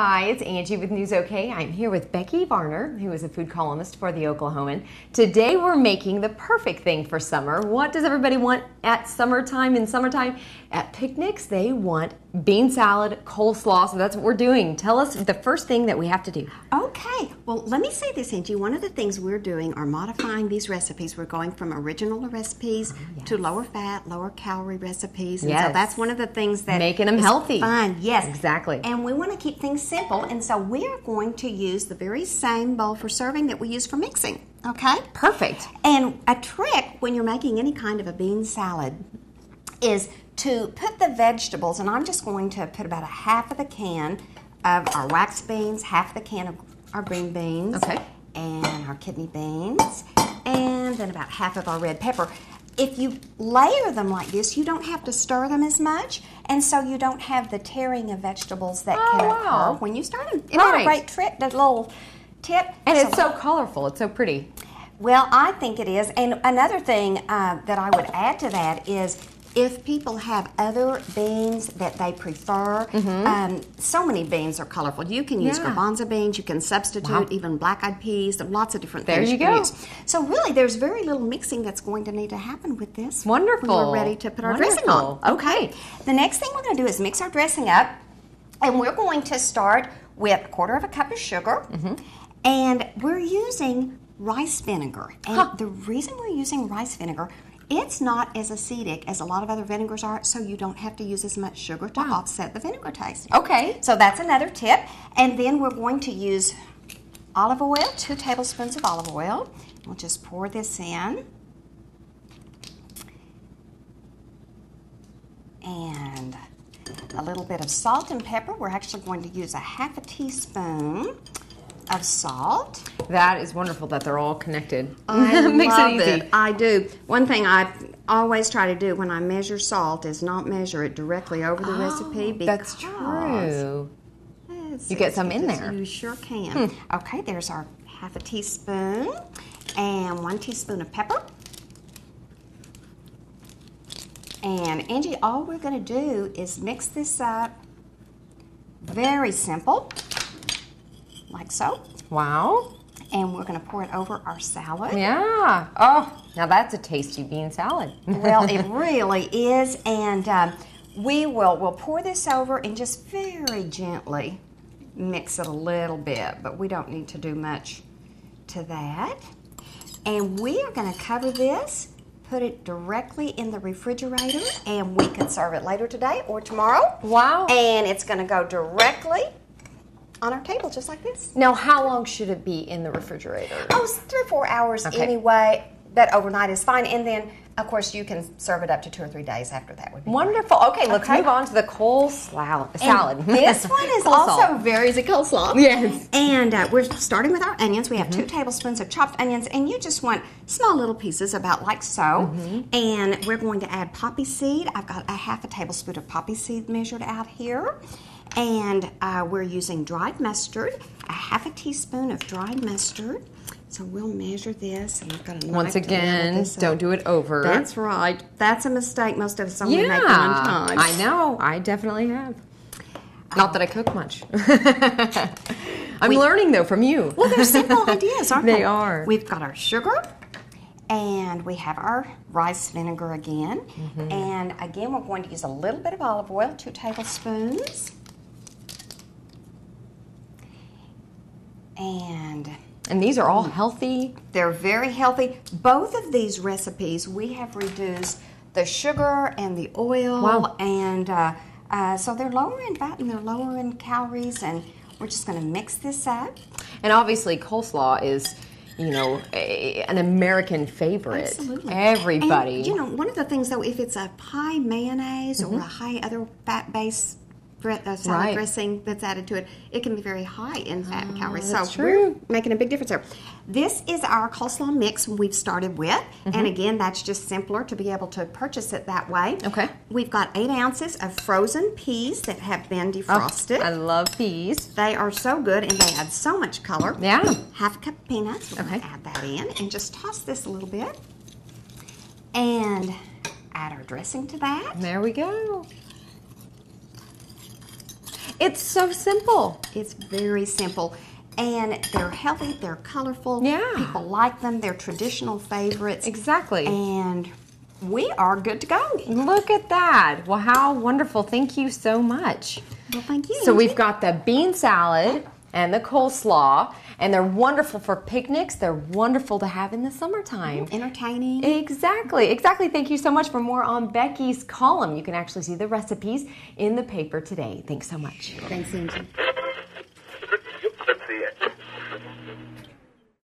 Hi, it's Angie with News OK. I'm here with Becky Varner, who is a food columnist for the Oklahoman. Today we're making the perfect thing for summer. What does everybody want at summertime? In summertime, at picnics, they want bean salad, coleslaw, so that's what we're doing. Tell us the first thing that we have to do. Okay, well, let me say this, Angie. One of the things we're doing are modifying these recipes. We're going from original recipes to lower fat, lower calorie recipes. And so that's one of the things that making them healthy. Fun, yes. Exactly. And we want to keep things simple, and so we are going to use the very same bowl for serving that we use for mixing. Okay? Perfect. And a trick when you're making any kind of a bean salad is to put the vegetables, and I'm just going to put about a half of the can of our wax beans, half the can of our green beans, and our kidney beans, and then about half of our red pepper. If you layer them like this, you don't have to stir them as much, and so you don't have the tearing of vegetables that can occur when you stir them. Isn't that a great trick, that little tip? And it's so colorful. It's so pretty. Well, I think it is. And another thing that I would add to that is if people have other beans that they prefer, so many beans are colorful. You can use garbanzo beans, you can substitute even black-eyed peas. There are lots of different things you can use. So really, there's very little mixing that's going to need to happen with this. Wonderful. When we're ready to put our dressing on. Okay. The next thing we're going to do is mix our dressing up, and we're going to start with a quarter of a cup of sugar, and we're using rice vinegar. And the reason we're using rice vinegar, it's not as acidic as a lot of other vinegars are, so you don't have to use as much sugar to offset the vinegar taste. Okay. So that's another tip. And then we're going to use olive oil, 2 tablespoons of olive oil. We'll just pour this in. And a little bit of salt and pepper. We're actually going to use a half a teaspoon of salt. That is wonderful that they're all connected. I Makes love it easy. it. I do. One thing I always try to do when I measure salt is not measure it directly over the recipe. That's true. You get some in there. You sure can. Okay, there's our half a teaspoon and 1 teaspoon of pepper. And Angie, all we're going to do is mix this up. Very simple. Like so. Wow. And we're going to pour it over our salad. Yeah. Oh, now that's a tasty bean salad. Well, it really is. And we'll pour this over and just very gently mix it a little bit. But we don't need to do much to that. And we are going to cover this, put it directly in the refrigerator, and we can serve it later today or tomorrow. Wow. And it's going to go directly on our table, just like this. Now, how long should it be in the refrigerator? Oh, it's 3 or 4 hours anyway. That overnight is fine. And then, of course, you can serve it up to 2 or 3 days after that would be wonderful. Okay, let's move on to the coleslaw salad. This one is also very easy coleslaw. Yes. And we're starting with our onions. We have 2 tablespoons of chopped onions, and you just want small little pieces about like so. And we're going to add poppy seed. I've got a half a tablespoon of poppy seed measured out here. And we're using dried mustard, a half a teaspoon of dried mustard. So we'll measure this, and I've got a knife. Once again, don't do it over. That's right. That's a mistake most of us only make one time. I know. I definitely have. Not that I cook much. I'm learning, though, from you. Well, they're simple ideas, aren't they? They are. We've got our sugar, and we have our rice vinegar again. And again, we're going to use a little bit of olive oil, 2 tablespoons. And these are all healthy. They're very healthy. Both of these recipes, we have reduced the sugar and the oil. Wow. And so they're lower in fat and they're lower in calories. And we're just going to mix this up. And obviously, coleslaw is, you know, an American favorite. Absolutely. Everybody. And, you know, one of the things, though, if it's a high mayonnaise or a high other fat-based salad dressing that's added to it, it can be very high in fat and calories. So we're making a big difference there. This is our coleslaw mix we've started with. And again, that's just simpler to be able to purchase it that way. Okay. We've got 8 ounces of frozen peas that have been defrosted. Oh, I love peas. They are so good and they add so much color. Yeah. Half a cup of peanuts. We're going to add that in and just toss this a little bit. And add our dressing to that. There we go. It's so simple. It's very simple. And they're healthy, they're colorful. Yeah. People like them, they're traditional favorites. Exactly. And we are good to go. Look at that. Well, how wonderful. Thank you so much. Well, thank you. So we've got the bean salad and the coleslaw, and they're wonderful for picnics. They're wonderful to have in the summertime. Entertaining. Exactly. Thank you so much. For more on Becky's column, you can actually see the recipes in the paper today. Thanks so much. Thanks, Angie.